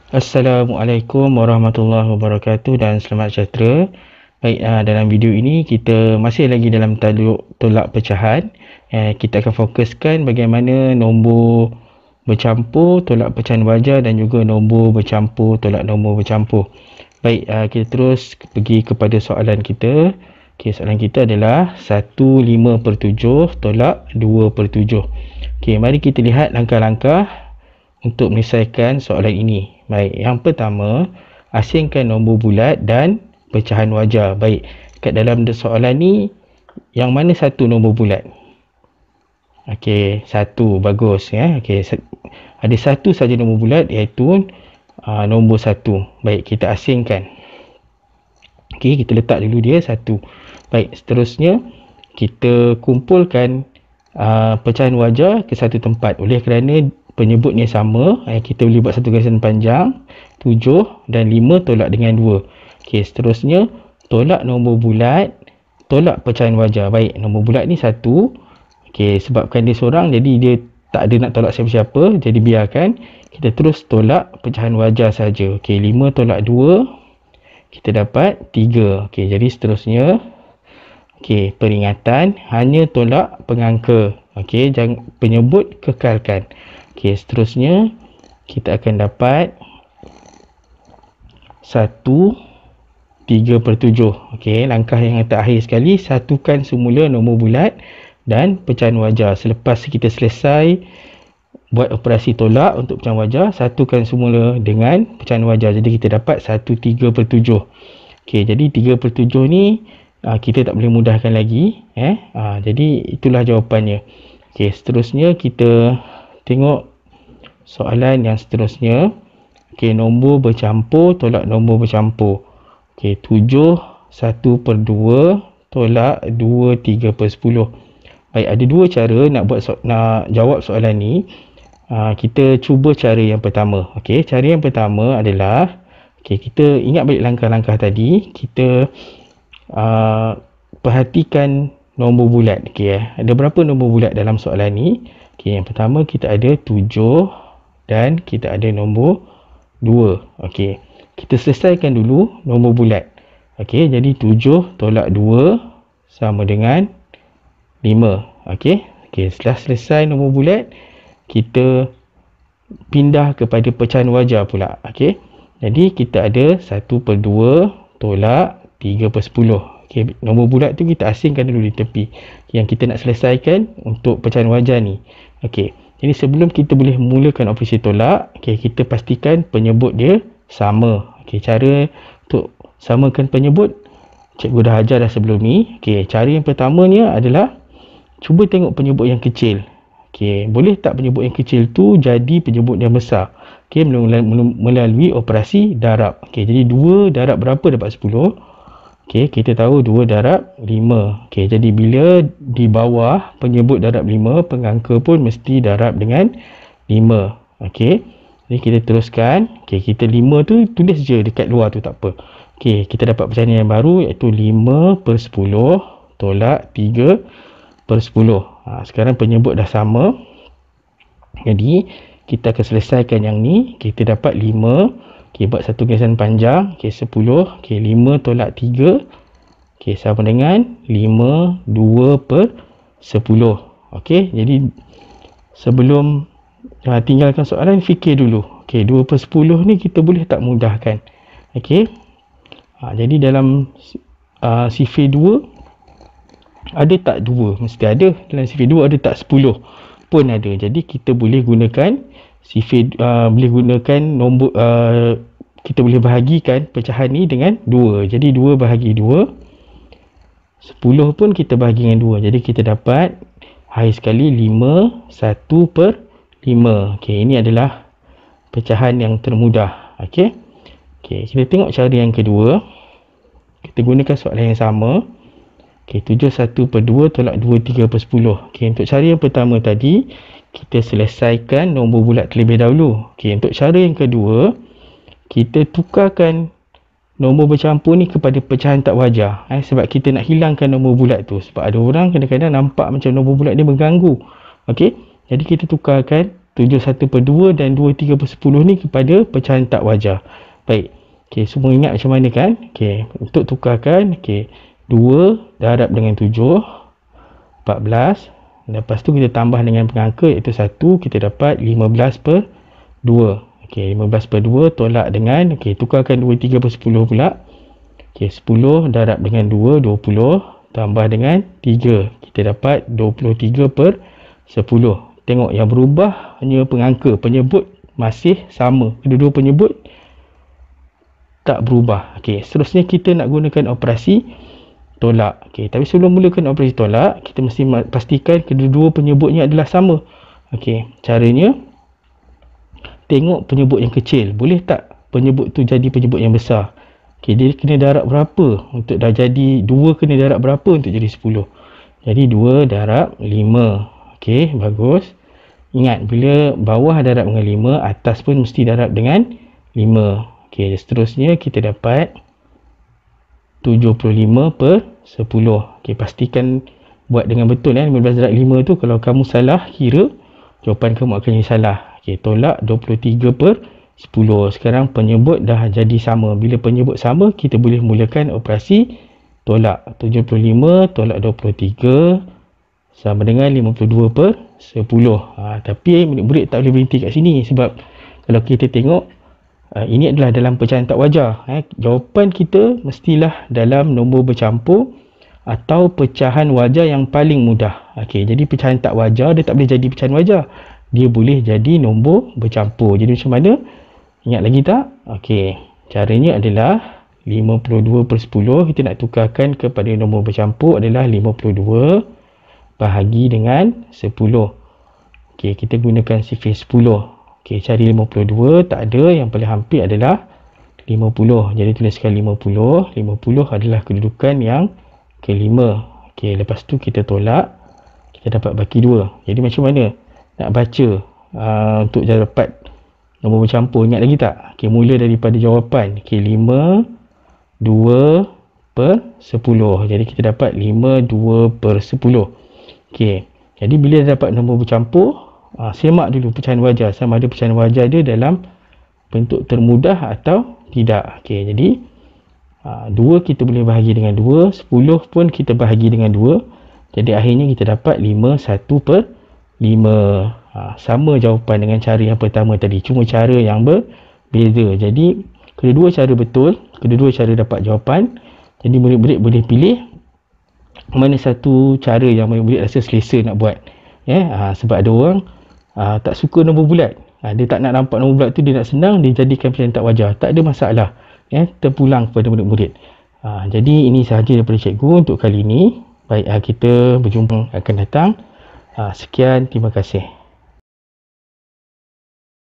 Assalamualaikum warahmatullahi wabarakatuh dan selamat sejahtera. Baik, dalam video ini kita masih lagi dalam tajuk tolak pecahan. Kita akan fokuskan bagaimana nombor bercampur, tolak pecahan wajar dan juga nombor bercampur, tolak nombor bercampur. Baik, kita terus pergi kepada soalan kita. Okey, soalan kita adalah 1/5/7 tolak 2/7. Okey, mari kita lihat langkah-langkah untuk menyelesaikan soalan ini. Baik, yang pertama, asingkan nombor bulat dan pecahan wajar. Baik, kat dalam soalan ni, yang mana satu nombor bulat? Okey, satu, bagus ya. Okey, ada satu saja nombor bulat iaitu nombor 1. Baik, kita asingkan. Okey, kita letak dulu dia 1. Baik, seterusnya kita kumpulkan pecahan wajar ke satu tempat. Oleh kerana penyebutnya sama, kita boleh buat satu garisan panjang, 7 dan 5 tolak dengan 2. Okey, seterusnya tolak nombor bulat, tolak pecahan wajar. Baik, nombor bulat ni 1. Okey, sebabkan dia seorang jadi dia tak ada nak tolak siapa-siapa, jadi biarkan kita terus tolak pecahan wajar saja. Okey, 5 tolak 2 kita dapat 3. Okey, jadi seterusnya okey, peringatan, hanya tolak pengangka. Okey, jangan penyebut kekalkan. Okey, seterusnya kita akan dapat 1/3/7. Okey, langkah yang terakhir sekali, satukan semula nombor bulat dan pecahan wajar. Selepas kita selesai buat operasi tolak untuk pecahan wajar, satukan semula dengan pecahan wajar. Jadi kita dapat 1/3/7. Okey, jadi 3/7 ni kita tak boleh mudahkan lagi. Jadi itulah jawapannya. Okey, seterusnya kita tengok soalan yang seterusnya. Okey, nombor bercampur tolak nombor bercampur. Okey, 7 1/2 tolak 2 3/10. Baik, ada dua cara nak jawab soalan ni. Kita cuba cara yang pertama. Okey, cara yang pertama adalah kita ingat balik langkah-langkah tadi. Kita perhatikan nombor bulat. Okey, ada berapa nombor bulat dalam soalan ni? Okey, yang pertama kita ada 7 dan kita ada nombor 2. Okey, kita selesaikan dulu nombor bulat. Okey, jadi 7 tolak 2 sama dengan 5. Okey, setelah selesai nombor bulat, kita pindah kepada pecahan wajar pula. Okey, jadi kita ada 1/2 tolak 3/10. Okey, nombor bulat tu kita asingkan dulu di tepi. Yang kita nak selesaikan untuk pecahan wajar ni. Okey, jadi sebelum kita boleh mulakan operasi tolak, kita pastikan penyebut dia sama. Okey, cara untuk samakan penyebut cikgu dah ajar dah sebelum ni. Okey, cara yang pertamanya adalah cuba tengok penyebut yang kecil. Okey, boleh tak penyebut yang kecil tu jadi penyebut yang besar? Okey, melalui operasi darab. Okey, jadi 2 darab berapa dapat 10? Okey, kita tahu 2 darab 5. Okey, jadi bila di bawah penyebut darab 5, pengangka pun mesti darab dengan 5. Okey, jadi kita teruskan. Okey, kita 5 tu tulis je dekat luar tu, tak apa. Okey, kita dapat pecahan yang baru iaitu 5/10 tolak 3/10. Sekarang penyebut dah sama. Jadi kita akan selesaikan yang ni. Kita dapat 5. Okey, buat satu garisan panjang. Okey, 10. Okey, 5 tolak 3. Okey, sama dengan 5 2/10. Okey, jadi sebelum tinggalkan soalan, fikir dulu. Okey, 2/10 ni kita boleh tak mudahkan? Okey, jadi dalam sifir 2 ada tak 2? Mesti ada. Dalam sifir 2 ada tak 10? Pun ada. Jadi kita boleh gunakan boleh gunakan nombor, kita boleh bahagikan pecahan ni dengan 2. Jadi 2 bahagi 2, 10 pun kita bahagi dengan 2. Jadi kita dapat akhir sekali 5 1/5. Okey, ini adalah pecahan yang termudah. Okey, kita tengok cara yang kedua. Kita gunakan soalan yang sama. Okey, 7 1/2 tolak 2 3/10. Okey, untuk cara yang pertama tadi, kita selesaikan nombor bulat terlebih dahulu. Okey, untuk cara yang kedua, kita tukarkan nombor bercampur ni kepada pecahan tak wajar. Sebab kita nak hilangkan nombor bulat tu. Sebab ada orang kadang-kadang nampak macam nombor bulat dia mengganggu. Okey, jadi kita tukarkan 71/2 dan 23/10 ni kepada pecahan tak wajar. Baik. Okey, semua ingat macam mana kan? Okey, untuk tukarkan, okey, 2 darab dengan 7, 14. Lepas tu kita tambah dengan pengangka iaitu 1, kita dapat 15/2. Okey, 15/2 tolak dengan, okey, tukarkan 23/10 pula. Okey, 10 darab dengan 2, 20. Tambah dengan 3, kita dapat 23/10. Tengok yang berubah hanya pengangka, penyebut masih sama. Kedua-dua penyebut tak berubah. Okey, seterusnya kita nak gunakan operasi tolak. Okey, tapi sebelum mulakan operasi tolak, kita mesti pastikan kedua-dua penyebutnya adalah sama. Okey, caranya tengok penyebut yang kecil. Boleh tak penyebut tu jadi penyebut yang besar? Okey, dia kena darab berapa untuk dah jadi 2 kena darab berapa untuk jadi 10? Jadi 2 darab 5. Okey, bagus. Ingat, bila bawah darab dengan 5, atas pun mesti darab dengan 5. Okey, seterusnya kita dapat 75/10. Okey, pastikan buat dengan betul 15 darab 5 tu. Kalau kamu salah kira, jawapan kamu akan jadi salah. Okey, tolak 23/10. Sekarang penyebut dah jadi sama. Bila penyebut sama, kita boleh mulakan operasi tolak. 75 tolak 23 sama dengan 52/10. Tapi murid-murid tak boleh berhenti kat sini, sebab kalau kita tengok, ini adalah dalam pecahan tak wajar. Jawapan kita mestilah dalam nombor bercampur atau pecahan wajar yang paling mudah. Okey, jadi pecahan tak wajar dia tak boleh jadi pecahan wajar. Dia boleh jadi nombor bercampur. Jadi macam mana? Ingat lagi tak? Okey, caranya adalah 52/10 kita nak tukarkan kepada nombor bercampur adalah 52 bahagi dengan 10. Okey, kita gunakan sifir 10. Okey, cari 52, tak ada. Yang paling hampir adalah 50. Jadi tuliskan 50. 50 adalah kedudukan yang kelima. Okey, lepas tu kita tolak. Kita dapat baki 2. Jadi macam mana nak baca untuk dapat nombor bercampur? Ingat lagi tak? Okey, mula daripada jawapan. Okey, 5 2/10. Jadi kita dapat 5 2/10. Okey, jadi bila dapat nombor bercampur, semak dulu pecahan wajar, sama ada pecahan wajar dia dalam bentuk termudah atau tidak. Okey, jadi 2 kita boleh bahagi dengan 2, 10 pun kita bahagi dengan 2. Jadi akhirnya kita dapat 5/1/5. Sama jawapan dengan cara yang pertama tadi, cuma cara yang berbeza. Jadi kedua-dua cara betul, kedua-dua cara dapat jawapan. Jadi murid-murid boleh pilih mana satu cara yang murid rasa selesa nak buat. Sebab ada orang tak suka nombor bulat. Dia tak nak nampak nombor bulat tu, dia nak senang, dia jadikan pilihan tak wajar. Tak ada masalah. Terpulang kepada murid-murid. Jadi ini sahaja daripada cikgu untuk kali ini. Baik, kita berjumpa akan datang. Sekian, terima kasih.